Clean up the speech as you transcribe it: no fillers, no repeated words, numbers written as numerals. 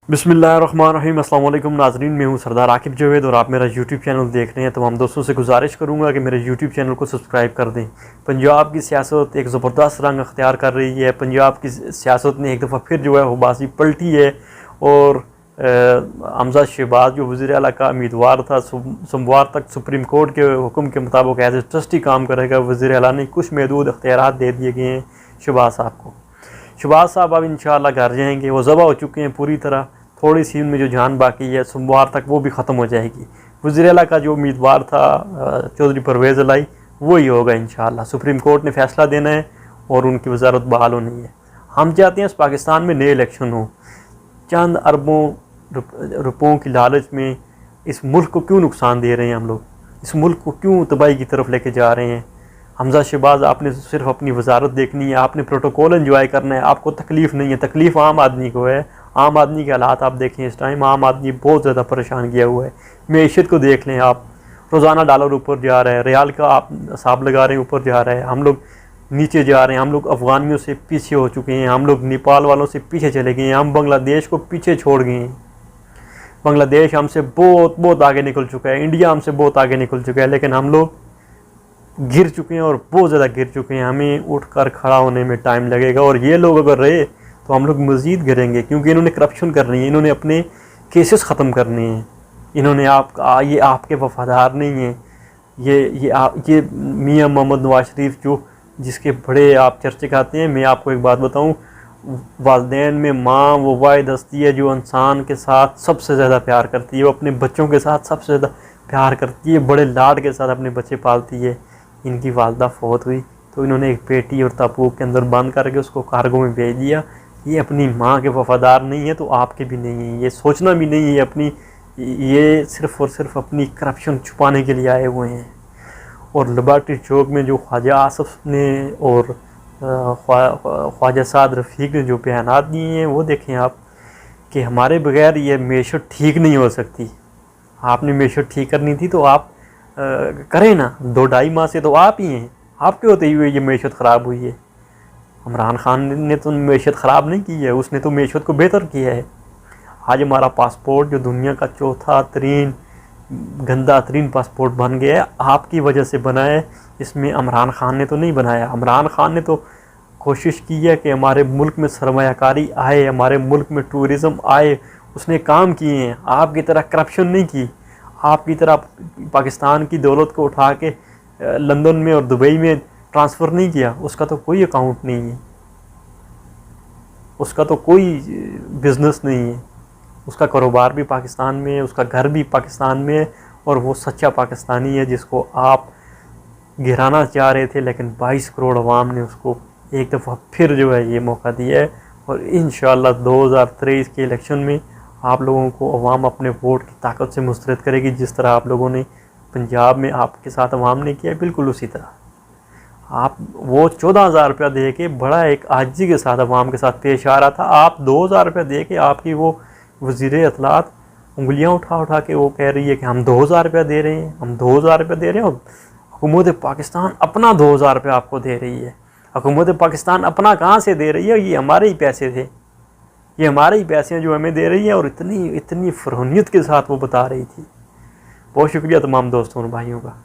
बिस्मिल्लाहिर्रहमानिर्रहीम। अस्सलाम वालेकुम नाज़रीन, मैं हूं सरदार आकिब जावेद और आप मेरा यूट्यूब चैनल देख रहे हैं। तमाम दोस्तों से गुजारिश करूंगा कि मेरे यूट्यूब चैनल को सब्सक्राइब कर दें। पंजाब की सियासत एक ज़बरदस्त रंग अख्तियार कर रही है। पंजाब की सियासत ने एक दफ़ा फिर जो है वो बाजी पलटी है और हमजा शहबाज जो वज़ीर आला का उम्मीदवार था, सोमवार तक सुप्रीम कोर्ट के हुक्म के मुताबिक एज ए ट्रस्टी काम करेगा। वज़ीर आला ने कुछ महदूद अख्तियारात दे दिए गए हैं शहबाज साहब को। शहबाज साहब अब इंशाअल्लाह घर जाएंगे, वो ज़बह हो चुके हैं पूरी तरह। थोड़ी सी उनमें जो जान बाकी है, सोमवार तक वो भी ख़त्म हो जाएगी। वज़ीर आला का जो उम्मीदवार था चौधरी परवेज़ इलाही, वही होगा इंशाअल्लाह। सुप्रीम कोर्ट ने फ़ैसला देना है और उनकी वज़ारत बहाल होनी है। हम चाहते हैं इस पाकिस्तान में नए इलेक्शन हो। चंद अरबों रुपयों की लालच में इस मुल्क को क्यों नुकसान दे रहे हैं हम लोग? इस मुल्क को क्यों तबाही की तरफ लेके जा रहे हैं? हमजा शहबाज, आपने सिर्फ अपनी वजारत देखनी है, आपने प्रोटोकॉल एंजॉय करना है, आपको तकलीफ़ नहीं है। तकलीफ़ आम आदमी को है। आम आदमी के हालात आप देखें इस टाइम, आम आदमी बहुत ज़्यादा परेशान किया हुआ है। मैशत को देख लें आप, रोज़ाना डॉलर ऊपर जा रहा है, रियाल का आप हिसाब लगा रहे हैं ऊपर जा रहा है, हम लोग नीचे जा रहे हैं। हम लोग अफ़गानियों से पीछे हो चुके हैं, हम लोग नेपाल वालों से पीछे चले गए हैं, हम बांग्लादेश को पीछे छोड़ गए हैं। बांग्लादेश हमसे बहुत आगे निकल चुका है, इंडिया हमसे बहुत आगे निकल चुका है, लेकिन हम लोग गिर चुके हैं और बहुत ज़्यादा गिर चुके हैं। हमें उठकर खड़ा होने में टाइम लगेगा और ये लोग अगर रहे तो हम लोग मज़ीद गिरेंगे, क्योंकि इन्होंने करप्शन करनी है, इन्होंने अपने केसेस ख़त्म करने हैं। इन्होंने ये आपके वफ़ादार नहीं हैं। ये मियाँ मोहम्मद नवाज शरीफ जो जिसके बड़े आप चर्चे खाते हैं। मैं आपको एक बात बताऊं, वालिदैन में माँ वो वाहिद हस्ती है जो इंसान के साथ सबसे ज़्यादा प्यार करती है, वो अपने बच्चों के साथ सबसे ज़्यादा प्यार करती है, बड़े लाड के साथ अपने बच्चे पालती है। इनकी वालदा फौत हुई तो इन्होंने एक पेटी और ताबूत के अंदर बंद करके उसको कार्गो में भेज दिया। ये अपनी माँ के वफ़ादार नहीं है तो आपके भी नहीं है, ये सोचना भी नहीं है अपनी, ये सिर्फ़ और सिर्फ अपनी करप्शन छुपाने के लिए आए हुए हैं। और लिबर्टी चौक में जो ख्वाजा आसफ ने और ख्वाजा साद रफ़ीक ने जो बयानात दिए हैं वो देखें आप, कि हमारे बग़ैर ये मैशत ठीक नहीं हो सकती। आपने मैशत ठीक करनी थी तो आप करें ना। 2-2.5 माह से तो आप ही हैं, आपके होते हुए ये मैशत ख़राब हुई है। इमरान खान ने तो मैशत ख़राब नहीं की है, उसने तो मैशत को बेहतर किया है। आज हमारा पासपोर्ट जो दुनिया का चौथा तरीन गंदा तरीन पासपोर्ट बन गया है, आपकी वजह से बना है। इसमें इमरान खान ने तो नहीं बनाया। इमरान खान ने तो कोशिश की है कि हमारे मुल्क में सरमायाकारी आए, हमारे मुल्क में टूरिज़म आए, उसने काम किए हैं। आपकी तरह करप्शन नहीं की, आपकी तरह पाकिस्तान की दौलत को उठा के लंदन में और दुबई में ट्रांसफ़र नहीं किया। उसका तो कोई अकाउंट नहीं है, उसका तो कोई बिज़नेस नहीं है, उसका कारोबार भी पाकिस्तान में है, उसका घर भी पाकिस्तान में है, और वो सच्चा पाकिस्तानी है जिसको आप गिराना चाह रहे थे। लेकिन 22 करोड़ अवाम ने उसको एक दफ़ा फिर जो है ये मौका दिया है। और इंशाअल्लाह 2023 के इलेक्शन में आप लोगों को अवाम अपने वोट की ताकत से मुस्तरद करेगी। जिस तरह आप लोगों ने पंजाब में आपके साथ अवाम ने किया, बिल्कुल उसी तरह आप वो 14,000 रुपया दे के बड़ा एक आजी के साथ अवाम के साथ पेश आ रहा था। आप 2,000 रुपया दे के आपकी वो वज़ीर इत्तलात उंगलियां उठा के वो कह रही है कि हम 2,000 रुपया दे रहे हैं, हम 2,000 रुपया दे रहे हैं। और हुकूमत पाकिस्तान अपना 2,000 रुपया आपको दे रही है। हुकूमत पाकिस्तान अपना कहाँ से दे रही है? ये हमारे ही पैसे थे, ये हमारे ही पैसे जो हमें दे रही है। और इतनी फ़रहनियत के साथ वो बता रही थी। बहुत शुक्रिया तमाम दोस्तों और भाइयों का।